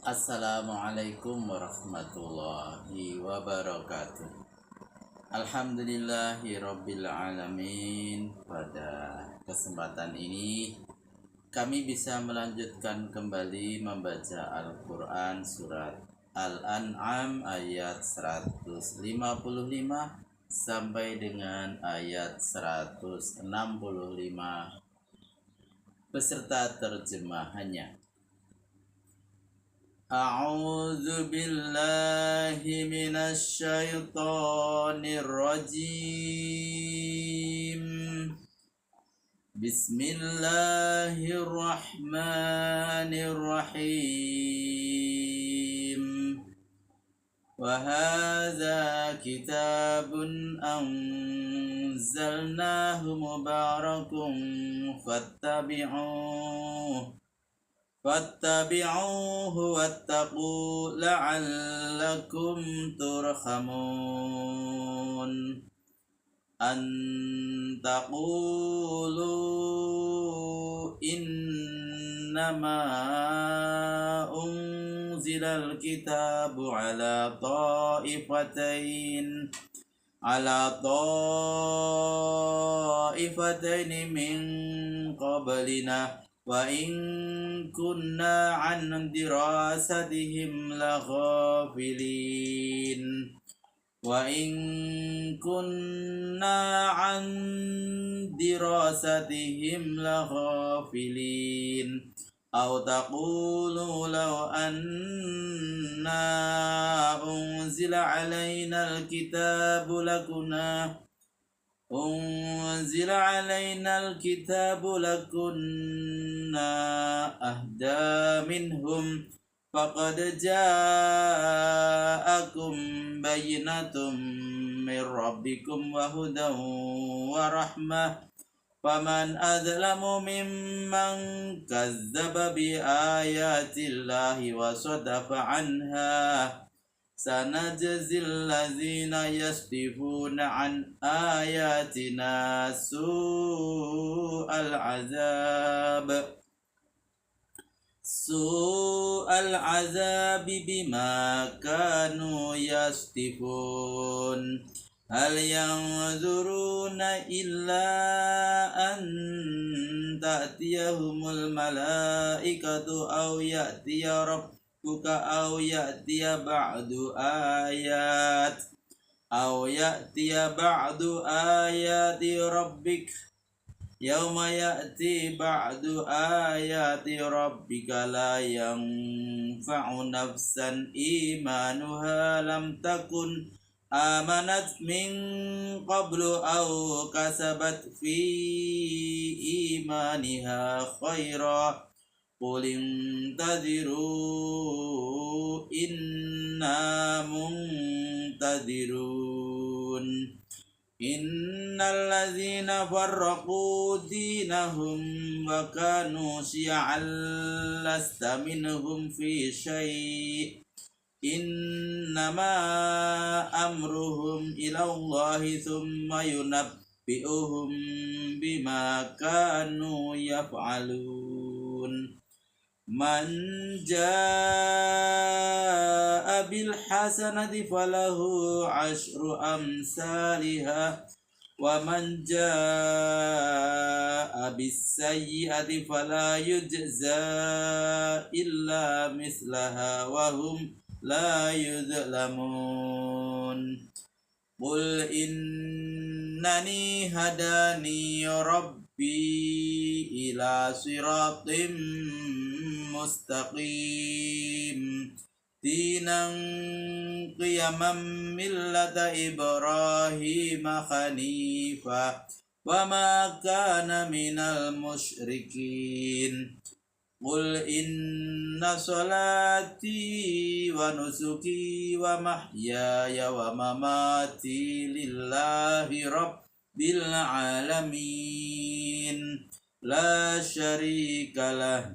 Assalamualaikum warahmatullahi wabarakatuh. Alhamdulillahirabbil alamin. Pada kesempatan ini kami bisa melanjutkan kembali membaca Al-Qur'an surat Al-An'am ayat 155 sampai dengan ayat 165 beserta terjemahannya. A'udzu billahi minasy syaithanir rajim. Bismillahirrahmanirrahim. Wa hadza kitabun anzalnahu mubarakun fattabi'uhu wattaqu la'allakum turhamun. An taqulu innama unzilal kitabu ala ta'ifatayn min qablina wa in kunna an dirasatihim laghafilin wa in kunna an dirasatihim laghafilin aw taqulu law anna unzila alaina alkitabu lakunna ahda minhum faqad ja'akum bayyinatun min rabbikum wa hudan wa rahmah faman adzlamu mimman kazzaba bi ayatillahi wa sadafa anha sanajzil ladzina yasdifuna an ayatina su'al azabi bima kanu yasdifun. Hal yanzuruna illa an ta'tiyahumul malaikatu aw ya'tiya rabbuka aw ya'tiya ba'du ayati rabbik yauma ya'ti ba'du ayati rabbika la yanfa'u nafsan imanuha lam takun amanat min qablu aw kasabat fi imaniha khaira qul intadziru inna muntadzirun. Innal ladzina farraqu dinahum wa kanu syi'an lasta minhum fi syai' innama amruhum ilallahi thumma yunabbi'uhum bima kanu yaf'alun. Man jaa'a bil hasanati falahu asyru amsalihha wa man jaa'a bis sayyi'ati fala yujza illa mislaha wa hum la yuzlamun. Qul innani hadani rabbi ila siratim mustaqim dinan qiyaman millata Ibrahim hanifa wa ma kana minal musyrikin. Qul inna salati wa nusuki wa mahyaya wa mamati lillahi rabbil alamin la syarikalah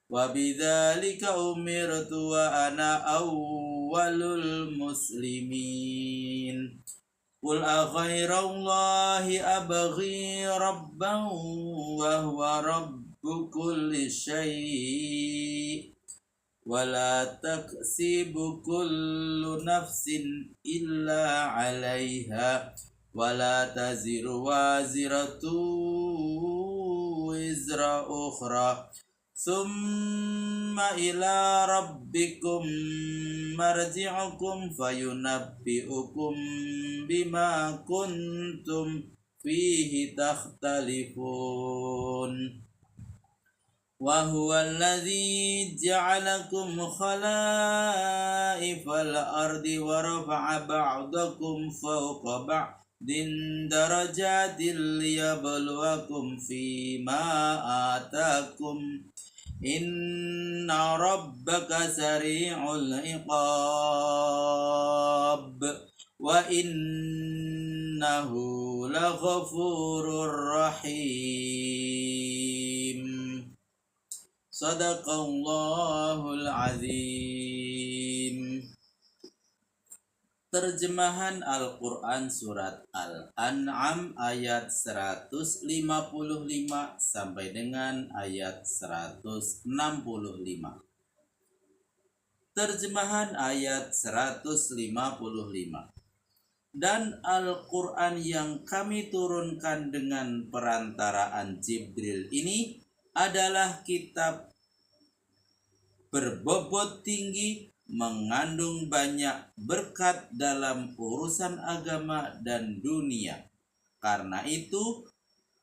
wa bidzalika umirtu wa ana awwalul muslimin. Qul aghairallahi abghi rabban wa huwa rabbu kulli syai' wala taksibu kullu nafsin illa 'alaiha wala taziru waziratu wizra ukhra summa ila rabbikum marji'ukum fayunabbi'ukum bima kuntum fihi takhtalifun wa huwa alladhi ja'alakum khalaifal ardi wa rafa'a ba'dakum fawqa ba'din darajatil liyabluwakum fima atakum inna rabbaka sari'ul iqab wa innahu laghafurur rahim. Sadaqallahul azim. Terjemahan Al-Quran Surat Al-An'am ayat 155 sampai dengan ayat 165. Terjemahan ayat 155. Dan Al-Quran yang kami turunkan dengan perantaraan Jibril ini adalah kitab berbobot tinggi, mengandung banyak berkat dalam urusan agama dan dunia. Karena itu,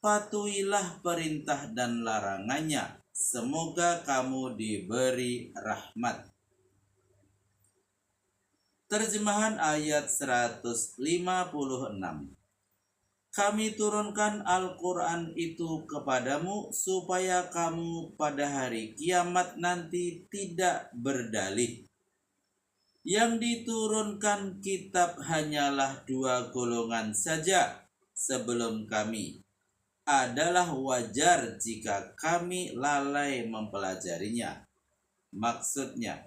patuhilah perintah dan larangannya. Semoga kamu diberi rahmat. Terjemahan ayat 156. Kami turunkan Al-Quran itu kepadamu supaya kamu pada hari kiamat nanti tidak berdalih. Yang diturunkan kitab hanyalah 2 golongan saja sebelum kami. Adalah wajar jika kami lalai mempelajarinya. Maksudnya,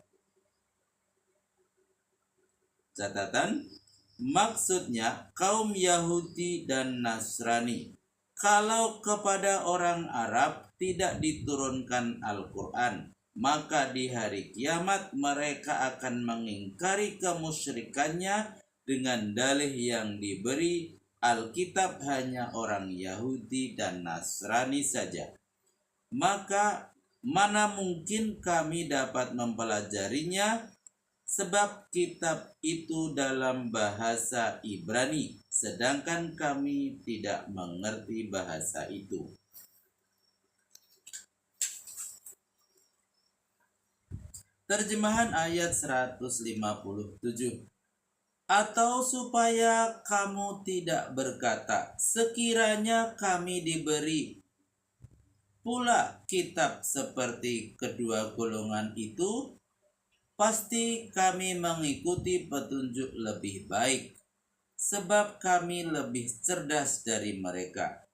catatan, maksudnya kaum Yahudi dan Nasrani. Kalau kepada orang Arab tidak diturunkan Al-Quran, maka di hari kiamat mereka akan mengingkari kemusyrikannya dengan dalih yang diberi Alkitab hanya orang Yahudi dan Nasrani saja. Maka mana mungkin kami dapat mempelajarinya, sebab kitab itu dalam bahasa Ibrani, sedangkan kami tidak mengerti bahasa itu. Terjemahan ayat 157. Atau supaya kamu tidak berkata, sekiranya kami diberi pula kitab seperti kedua golongan itu, pasti kami mengikuti petunjuk lebih baik, sebab kami lebih cerdas dari mereka.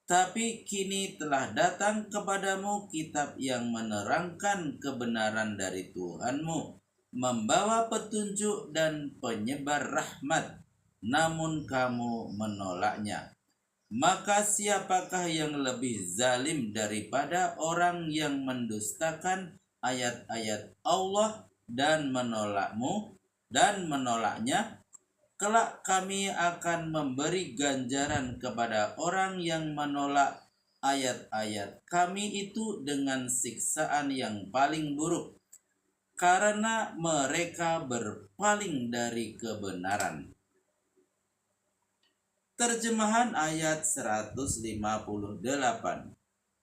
Tapi kini telah datang kepadamu kitab yang menerangkan kebenaran dari Tuhanmu, membawa petunjuk dan penyebar rahmat, namun kamu menolaknya. Maka siapakah yang lebih zalim daripada orang yang mendustakan ayat-ayat Allah dan menolaknya? Kelak kami akan memberi ganjaran kepada orang yang menolak ayat-ayat kami itu dengan siksaan yang paling buruk, karena mereka berpaling dari kebenaran. Terjemahan ayat 158.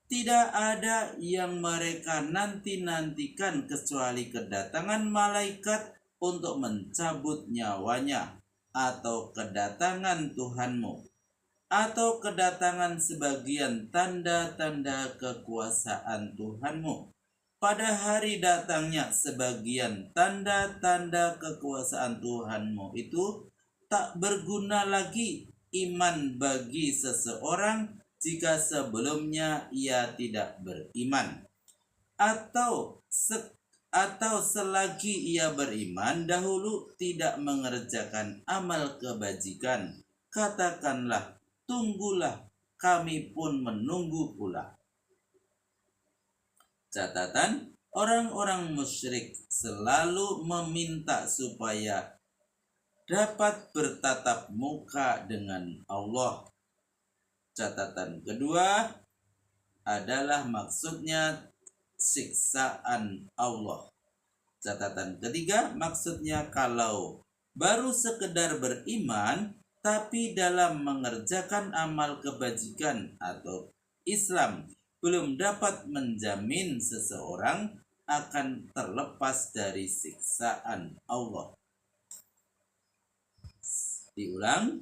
Tidak ada yang mereka nanti-nantikan kecuali kedatangan malaikat untuk mencabut nyawanya, atau kedatangan Tuhanmu, atau kedatangan sebagian tanda-tanda kekuasaan Tuhanmu. Pada hari datangnya sebagian tanda-tanda kekuasaan Tuhanmu itu tak berguna lagi iman bagi seseorang jika sebelumnya ia tidak beriman, atau selagi ia beriman dahulu tidak mengerjakan amal kebajikan. Katakanlah, tunggulah, kami pun menunggu pula. Catatan, Orang-orang musyrik selalu meminta supaya dapat bertatap muka dengan Allah. Catatan kedua adalah maksudnya siksaan Allah. Catatan ketiga maksudnya kalau baru sekedar beriman tapi dalam mengerjakan amal kebajikan atau Islam belum dapat menjamin seseorang akan terlepas dari siksaan Allah. Diulang,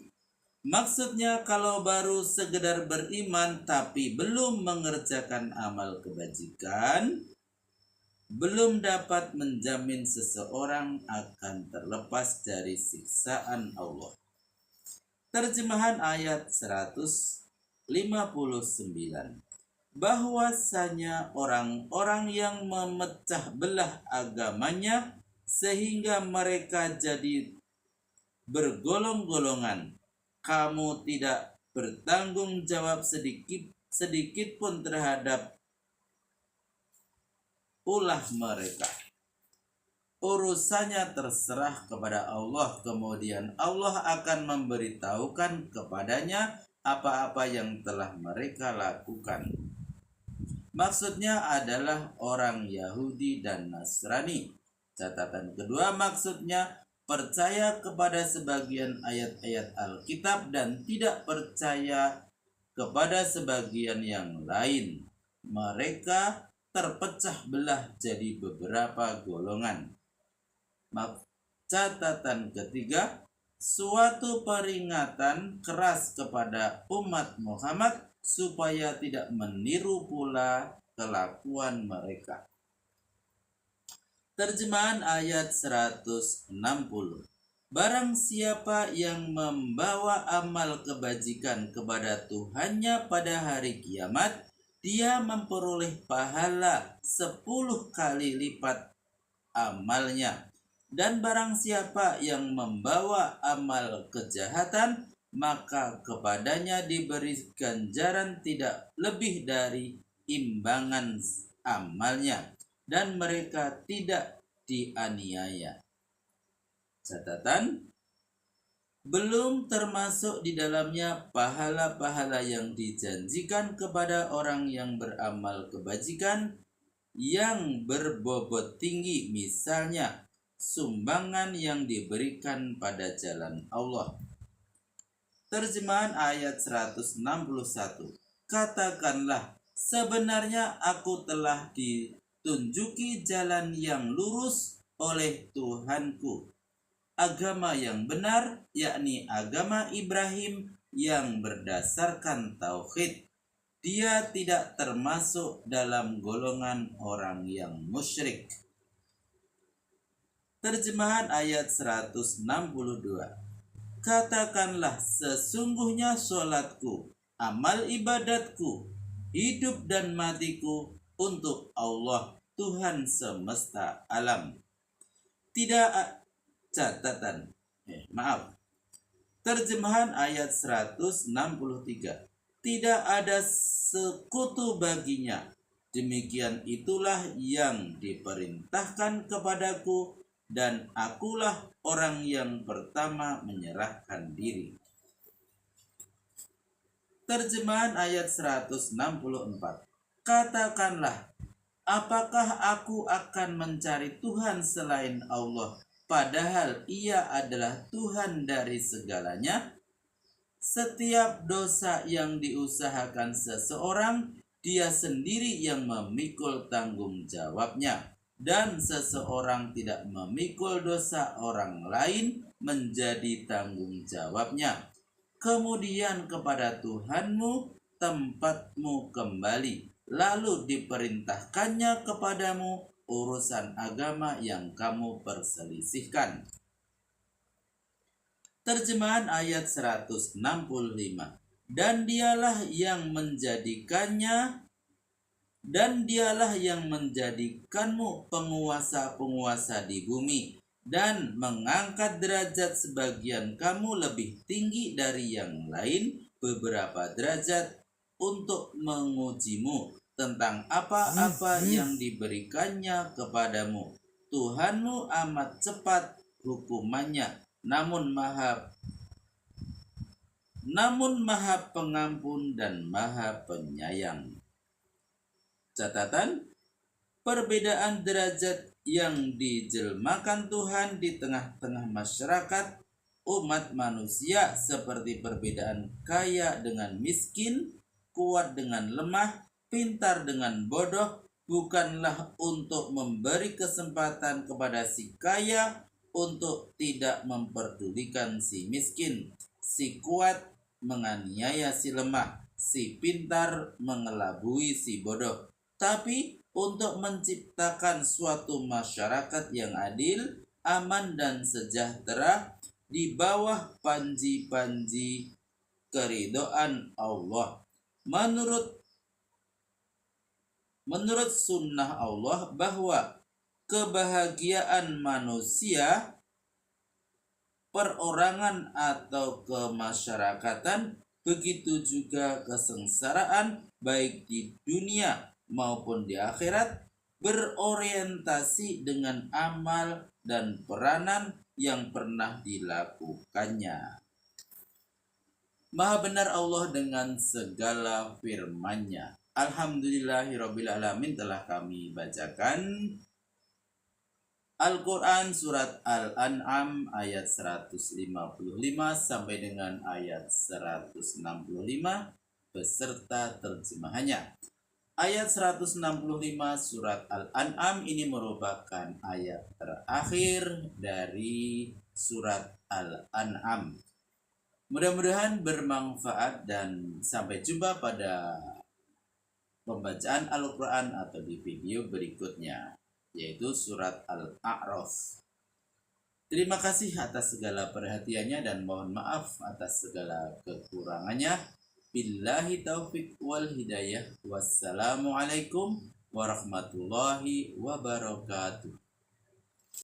maksudnya kalau baru sekedar beriman tapi belum mengerjakan amal kebajikan, belum dapat menjamin seseorang akan terlepas dari siksaan Allah. Terjemahan ayat 159. Bahwasanya orang-orang yang memecah belah agamanya sehingga mereka jadi bergolong-golongan, kamu tidak bertanggung jawab sedikit pun terhadap ulah mereka. Urusannya terserah kepada Allah, kemudian Allah akan memberitahukan kepadanya apa-apa yang telah mereka lakukan. Maksudnya adalah orang Yahudi dan Nasrani. Catatan kedua maksudnya percaya kepada sebagian ayat-ayat Alkitab dan tidak percaya kepada sebagian yang lain. Mereka terpecah belah jadi beberapa golongan. Catatan ketiga, suatu peringatan keras kepada umat Muhammad supaya tidak meniru pula kelakuan mereka. Terjemahan ayat 160. Barang siapa yang membawa amal kebajikan kepada Tuhannya pada hari kiamat, dia memperoleh pahala 10 kali lipat amalnya. Dan barang siapa yang membawa amal kejahatan, maka kepadanya diberi ganjaran tidak lebih dari imbangan amalnya, dan mereka tidak dianiaya. Catatan, belum termasuk di dalamnya pahala-pahala yang dijanjikan kepada orang yang beramal kebajikan yang berbobot tinggi, misalnya sumbangan yang diberikan pada jalan Allah. Terjemahan ayat 161. Katakanlah, sebenarnya aku telah ditunjuki jalan yang lurus oleh Tuhanku, agama yang benar, yakni agama Ibrahim yang berdasarkan tauhid. Dia tidak termasuk dalam golongan orang yang musyrik. Terjemahan ayat 162. Katakanlah, sesungguhnya sholatku, amal ibadatku, hidup dan matiku untuk Allah, Tuhan semesta alam. Terjemahan ayat 163. Tidak ada sekutu baginya. Demikian itulah yang diperintahkan kepadaku, dan akulah orang yang pertama menyerahkan diri. Terjemahan ayat 164. Katakanlah, apakah aku akan mencari Tuhan selain Allah, padahal Ia adalah Tuhan dari segalanya? Setiap dosa yang diusahakan seseorang, dia sendiri yang memikul tanggung jawabnya. Dan seseorang tidak memikul dosa orang lain menjadi tanggung jawabnya. Kemudian kepada Tuhanmu tempatmu kembali, lalu diperintahkannya kepadamu urusan agama yang kamu perselisihkan. Terjemahan ayat 165. Dan dialah yang menjadikanmu penguasa-penguasa di bumi, dan mengangkat derajat sebagian kamu lebih tinggi dari yang lain beberapa derajat untuk mengujimu, tentang apa-apa yang diberikannya kepadamu. Tuhanmu amat cepat hukumannya, namun maha pengampun dan maha penyayang. Catatan, perbedaan derajat yang dijelmakan Tuhan di tengah-tengah masyarakat umat manusia seperti perbedaan kaya dengan miskin, kuat dengan lemah, pintar dengan bodoh, bukanlah untuk memberi kesempatan kepada si kaya untuk tidak memperdulikan si miskin, si kuat menganiaya si lemah, si pintar mengelabui si bodoh, tapi untuk menciptakan suatu masyarakat yang adil, aman dan sejahtera di bawah panji-panji keridhaan Allah. Menurut sunnah Allah bahwa kebahagiaan manusia, perorangan atau kemasyarakatan, begitu juga kesengsaraan baik di dunia maupun di akhirat, berorientasi dengan amal dan peranan yang pernah dilakukannya. Maha benar Allah dengan segala firman-Nya. Alhamdulillahirrabbilalamin, telah kami bacakan Al-Quran Surat Al-An'am ayat 155 sampai dengan ayat 165 beserta terjemahannya. Ayat 165 Surat Al-An'am ini merupakan ayat terakhir dari Surat Al-An'am. Mudah-mudahan bermanfaat dan sampai jumpa pada pembacaan Al-Quran atau di video berikutnya, yaitu Surat Al-A'raf. Terima kasih atas segala perhatiannya dan mohon maaf atas segala kekurangannya. Billahi taufiq wal hidayah. Wassalamualaikum warahmatullahi wabarakatuh.